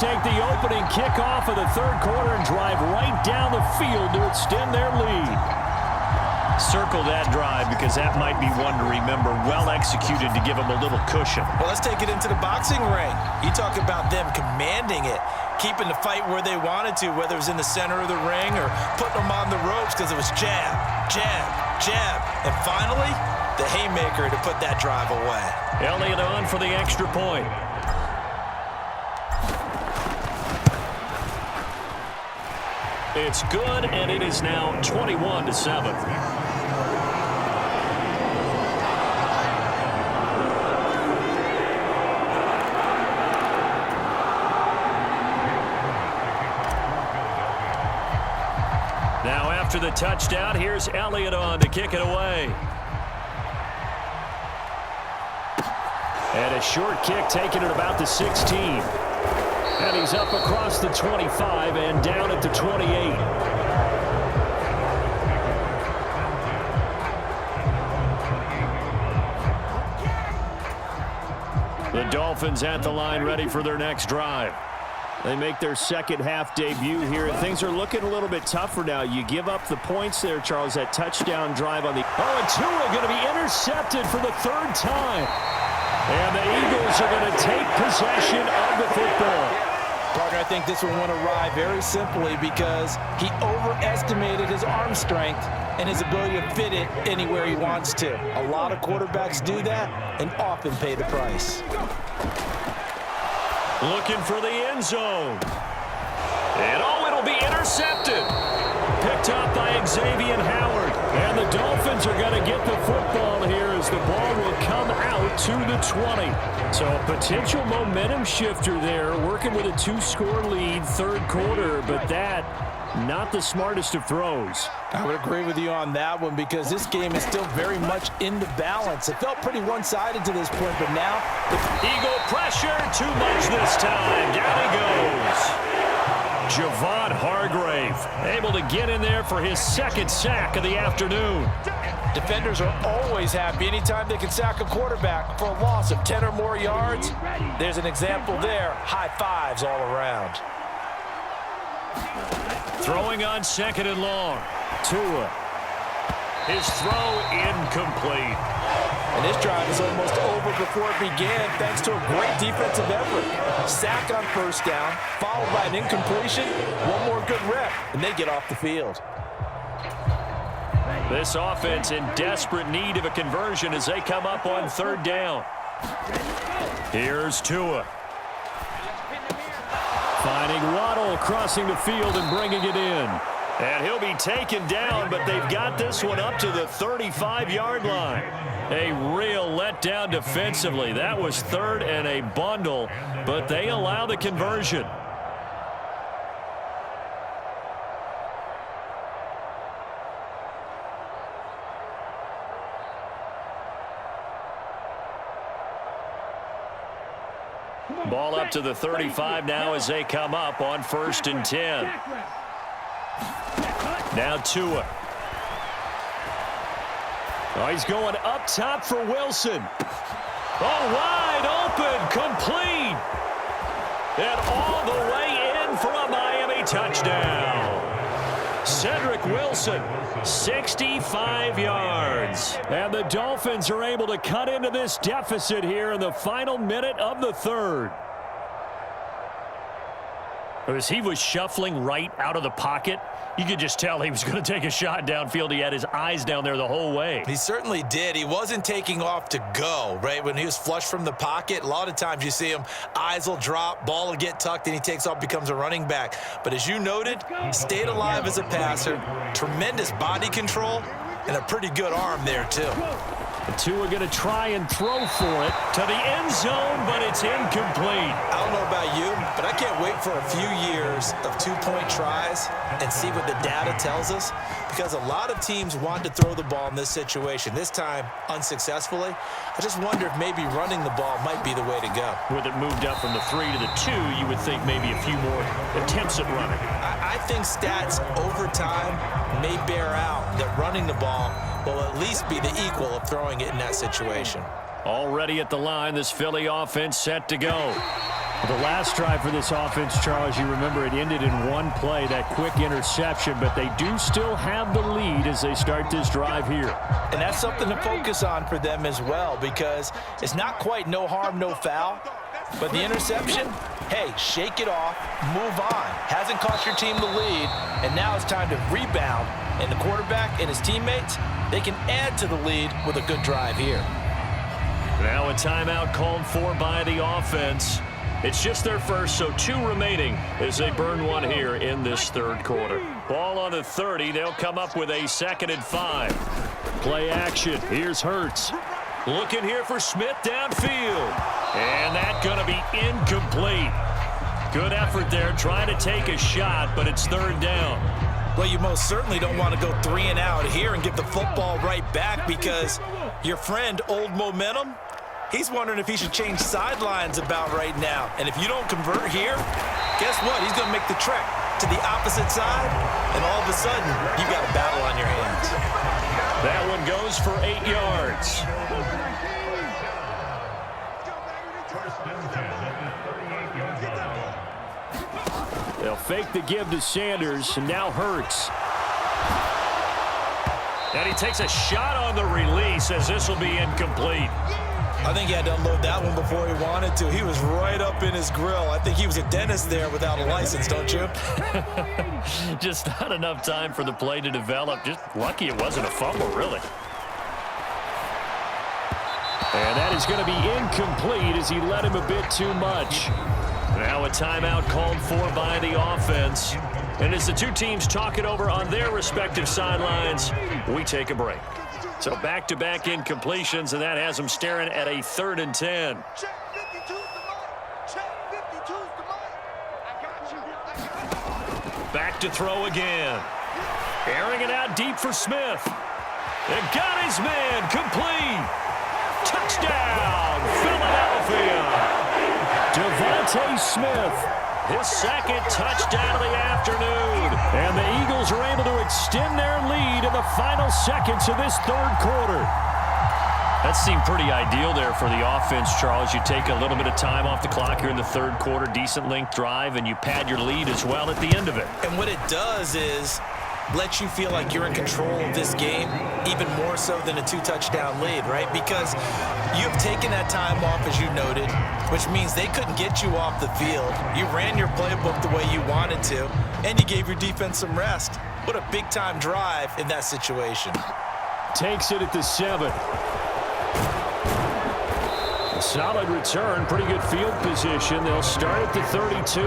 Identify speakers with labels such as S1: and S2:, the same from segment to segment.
S1: Take the opening kickoff of the third quarter and drive right down the field to extend their lead.
S2: Circle that drive because that might be one to remember. Well executed to give them a little cushion.
S3: Well, let's take it into the boxing ring. You talk about them commanding it, keeping the fight where they wanted to, whether it was in the center of the ring or putting them on the ropes because it was jab, jab, jab. And finally, the haymaker to put that drive away.
S1: Elliott on for the extra point. It's good, and it is now 21-7. Now after the touchdown, here's Elliott on to kick it away. And a short kick taken at about the 16. And he's up across the 25 and down at the 28. The Dolphins at the line ready for their next drive. They make their second half debut here. Things are looking a little bit tougher now. You give up the points there, Charles, that touchdown drive on the... Oh, and Tua going to be intercepted for the third time. And the Eagles are going to take possession of the football.
S3: Partner, I think this one went awry very simply because he overestimated his arm strength and his ability to fit it anywhere he wants to. A lot of quarterbacks do that and often pay the price.
S1: Looking for the end zone. And it'll be intercepted. Picked up by Xavier Howard. And the Dolphins are going to get the football here as the ball will come out to the 20. So a potential momentum shifter there, working with a 2-score lead, third quarter, but that not the smartest of throws.
S3: I would agree with you on that one because this game is still very much in the balance. It felt pretty one-sided to this point, but now...
S1: Eagle pressure, too much this time. Down he goes. Javon Hargrave able to get in there for his second sack of the afternoon.
S3: Defenders are always happy anytime they can sack a quarterback for a loss of 10 or more yards. There's an example there. High fives all around.
S1: Throwing on second and long. Tua. His throw incomplete.
S3: And this drive is almost over before it began thanks to a great defensive effort. Sack on first down, followed by an incompletion. One more good rep, and they get off the field.
S1: This offense in desperate need of a conversion as they come up on third down. Here's Tua. Finding Waddle crossing the field and bringing it in. And he'll be taken down, but they've got this one up to the 35-yard line. A real letdown defensively. That was third and a bundle, but they allow the conversion. Ball up to the 35 now as they come up on 1st and 10. Now Tua. Oh, he's going up top for Wilson. Oh, wide open, complete. And all the way in for a Miami touchdown. Cedric Wilson, 65 yards. And the Dolphins are able to cut into this deficit here in the final minute of the third. As he was shuffling right out of the pocket, you could just tell he was going to take a shot downfield. He had his eyes down there the whole way.
S3: He certainly did. He wasn't taking off to go, right? When he was flush from the pocket, a lot of times you see him, eyes will drop, ball will get tucked, and he takes off, becomes a running back. But as you noted, stayed alive as a passer, tremendous body control, and a pretty good arm there, too.
S1: The two are going to try and throw for it to the end zone, but it's incomplete.
S3: I don't know about you, but I can't wait for a few years of two-point tries and see what the data tells us, because a lot of teams want to throw the ball in this situation. This time, unsuccessfully. I just wonder if maybe running the ball might be the way to go.
S1: With it moved up from the 3 to the 2, you would think maybe a few more attempts at running.
S3: I think stats over time may bear out that running the ball will at least be the equal of throwing it in that situation.
S1: Already at the line, this Philly offense set to go.
S2: The last drive for this offense, Charles, you remember it ended in one play, that quick interception, but they do still have the lead as they start this drive here.
S3: And that's something to focus on for them as well, because it's not quite no harm, no foul, but the interception, hey, shake it off, move on. Hasn't cost your team the lead, and now it's time to rebound. And the quarterback and his teammates, they can add to the lead with a good drive here.
S2: Now a timeout called for by the offense. It's just their first, so 2 remaining as they burn one here in this third quarter. Ball on the 30. They'll come up with a 2nd and 5. Play action. Here's Hurts. Looking here for Smith downfield. And that's going to be incomplete. Good effort there trying to take a shot, but it's 3rd down.
S3: Well, you most certainly don't want to go 3 and out here and give the football right back, because your friend, Old Momentum, he's wondering if he should change sidelines about right now. And if you don't convert here, guess what? He's going to make the trek to the opposite side, and all of a sudden, you've got a battle on your hands.
S2: That one goes for 8 yards. They'll fake the give to Sanders, and now Hurts. And he takes a shot on the release as this will be incomplete.
S3: I think he had to unload that one before he wanted to. He was right up in his grill. I think he was a dentist there without a license, don't you?
S2: Just not enough time for the play to develop. Just lucky it wasn't a fumble, really. And that is going to be incomplete as he led him a bit too much. Now a timeout called for by the offense. And as the two teams talk it over on their respective sidelines, we take a break. So back-to-back incompletions, and that has them staring at a 3rd and 10. Back to throw again. Airing it out deep for Smith. And got his man complete. Touchdown, Philadelphia. Devontae Smith, his 2nd touchdown of the afternoon. And the Eagles are able to extend their lead in the final seconds of this 3rd quarter. That seemed pretty ideal there for the offense, Charles. You take a little bit of time off the clock here in the 3rd quarter, decent length drive, and you pad your lead as well at the end of it.
S3: And what it does is let you feel like you're in control of this game, even more so than a 2-touchdown lead, right? Because you've taken that time off, as you noted, which means they couldn't get you off the field. You ran your playbook the way you wanted to, and you gave your defense some rest. What a big-time drive in that situation.
S2: Takes it at the 7. A solid return, pretty good field position. They'll start at the 32.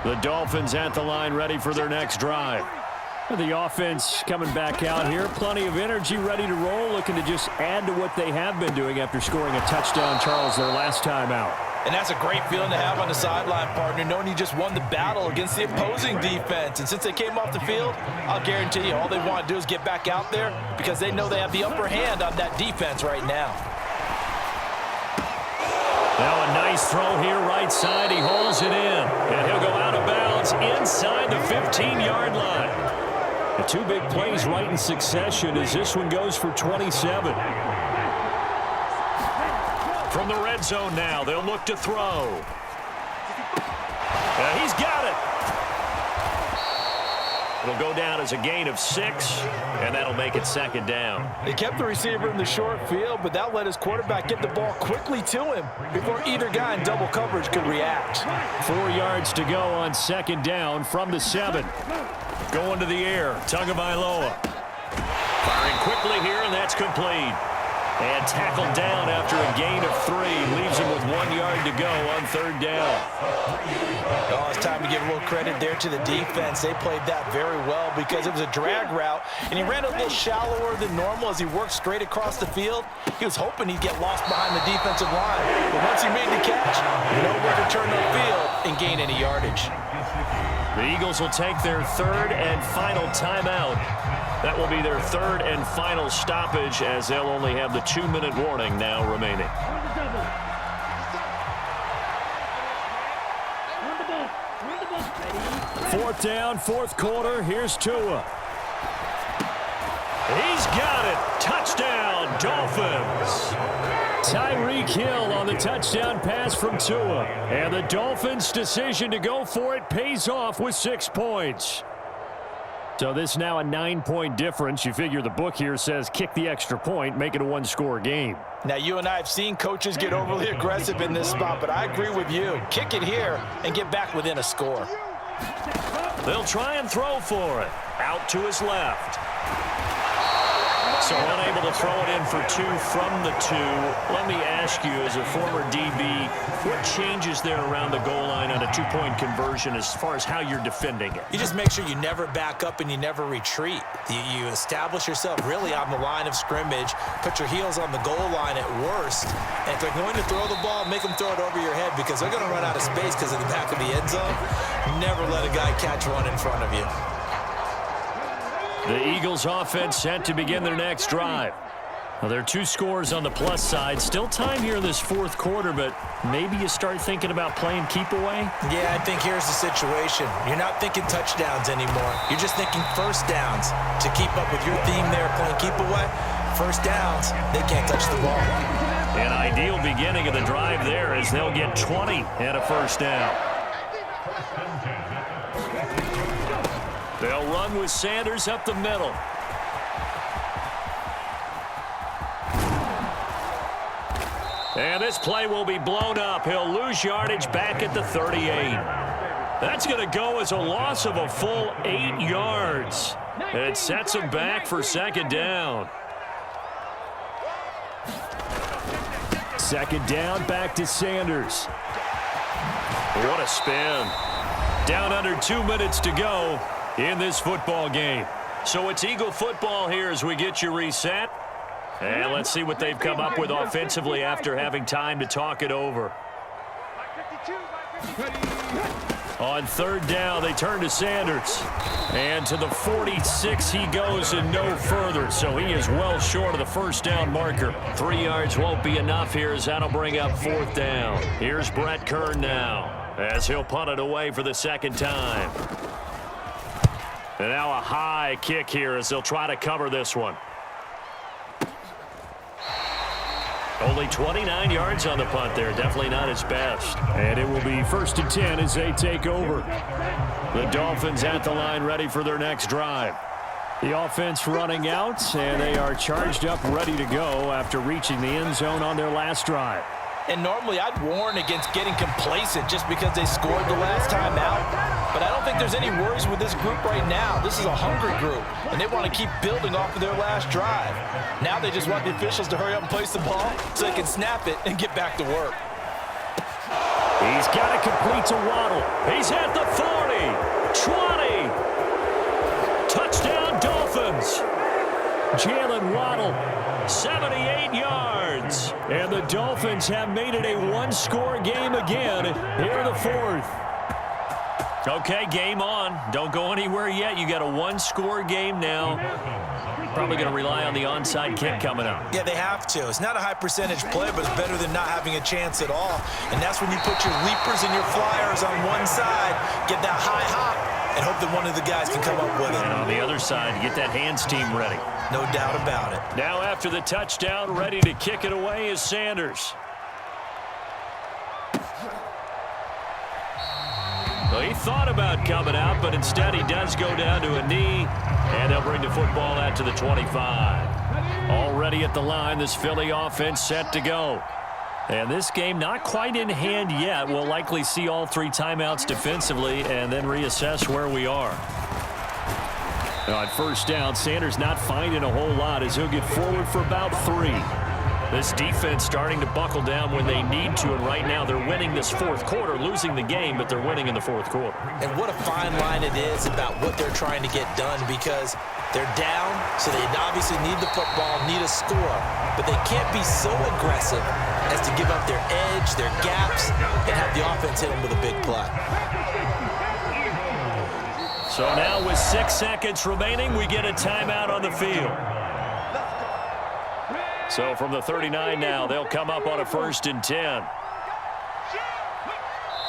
S2: The Dolphins at the line, ready for their next drive. The offense coming back out here. Plenty of energy, ready to roll, looking to just add to what they have been doing after scoring a touchdown, Charles, their last time out.
S3: And that's a great feeling to have on the sideline, partner, knowing you just won the battle against the opposing defense. And since they came off the field, I'll guarantee you all they want to do is get back out there, because they know they have the upper hand on that defense right now.
S2: Now a nice throw here right side. He hauls it in. And he'll go out of bounds inside the 15-yard line. The 2 big plays right in succession as this one goes for 27. From the red zone now, they'll look to throw. He's got it. It'll go down as a gain of 6, and that'll make it 2nd down.
S3: They kept the receiver in the short field, but that let his quarterback get the ball quickly to him before either guy in double coverage could react.
S2: 4 yards to go on 2nd down from the 7. Going to the air, Tagovailoa. Firing quickly here, and that's complete. And tackled down after a gain of 3. Leaves him with 1 yard to go on 3rd down.
S3: Oh, it's time to give a little credit there to the defense. They played that very well because it was a drag route, and he ran a little shallower than normal as he worked straight across the field. He was hoping he'd get lost behind the defensive line. But once he made the catch, nowhere to turn upfield and gain any yardage.
S2: The Eagles will take their 3rd and final timeout. That will be their 3rd and final stoppage, as they'll only have the 2-minute warning now remaining. 4 4th down, 4th quarter. Here's Tua. He's got it. Touchdown, Dolphins. Tyreek Hill on the touchdown pass from Tua. And the Dolphins' decision to go for it pays off with 6 points. So this now a 9-point difference. You figure the book here says kick the extra point, make it a one-score game.
S3: Now, you and I have seen coaches get overly aggressive in this spot, but I agree with you. Kick it here and get back within a score.
S2: They'll try and throw for it. Out to his left. So unable to throw it in for 2 from the 2. Let me ask you, as a former DB, what changes there around the goal line on a 2-point conversion as far as how you're defending it?
S3: You just make sure you never back up and you never retreat. You establish yourself really on the line of scrimmage, put your heels on the goal line at worst, and if they're going to throw the ball, make them throw it over your head because they're going to run out of space because of the back of the end zone. Never let a guy catch one in front of you.
S2: The Eagles offense set to begin their next drive. Well, there are 2 scores on the plus side. Still time here in this 4th quarter, but maybe you start thinking about playing keep away?
S3: Yeah, I think here's the situation. You're not thinking touchdowns anymore. You're just thinking first downs. To keep up with your theme there, playing keep away, first downs, they can't touch the ball.
S2: An ideal beginning of the drive there as they'll get 20 and a first down. They'll run with Sanders up the middle. And this play will be blown up. He'll lose yardage back at the 38. That's going to go as a loss of a full 8 yards. It sets him back for 2nd down. 2nd down, back to Sanders. What a spin. Down under 2 minutes to go in this football game. So it's Eagle football here as we get you reset. And let's see what they've come up with offensively after having time to talk it over. On 3rd down, they turn to Sanders. And to the 46 he goes and no further. So he is well short of the first down marker. 3 yards won't be enough here as that'll bring up 4th down. Here's Brett Kern now as he'll punt it away for the 2nd time. And now a high kick here as they'll try to cover this one. Only 29 yards on the punt there. Definitely not his best. And it will be 1st and 10 as they take over. The Dolphins at the line ready for their next drive. The offense running out, and they are charged up ready to go after reaching the end zone on their last drive.
S3: And normally I'd warn against getting complacent just because they scored the last time out. But I don't think there's any worries with this group right now. This is a hungry group, and they want to keep building off of their last drive. Now they just want the officials to hurry up and place the ball so they can snap it and get back to work.
S2: He's got it complete to Waddle. He's at the 40, 20. Touchdown, Dolphins. Jalen Waddle, 78 yards. And the Dolphins have made it a one-score game again here in the 4th. Okay, game on. Don't go anywhere yet. You got a one-score game now. Probably going to rely on the onside kick coming up.
S3: Yeah, they have to. It's not a high-percentage play, but it's better than not having a chance at all. And that's when you put your leapers and your flyers on one side, get that high hop, and hope that one of the guys can come up with it.
S2: And on the other side, get that hands team ready.
S3: No doubt about it.
S2: Now after the touchdown, ready to kick it away is Sanders. Well, he thought about coming out, but instead he does go down to a knee, and they'll bring the football out to the 25. Already at the line, this Philly offense set to go. And this game not quite in hand yet. We'll likely see all 3 timeouts defensively and then reassess where we are. Now on 1st down, Sanders not finding a whole lot as he'll get forward for about 3. This defense starting to buckle down when they need to, and right now they're winning this 4th quarter, losing the game, but they're winning in the 4th quarter.
S3: And what a fine line it is about what they're trying to get done, because they're down, so they obviously need the football, need a score, but they can't be so aggressive as to give up their edge, their gaps, and have the offense hit them with a big play.
S2: So now with 6 seconds remaining, we get a timeout on the field. So from the 39 now, they'll come up on a 1st and 10.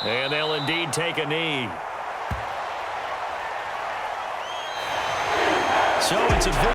S2: And they'll indeed take a knee.
S1: So it's a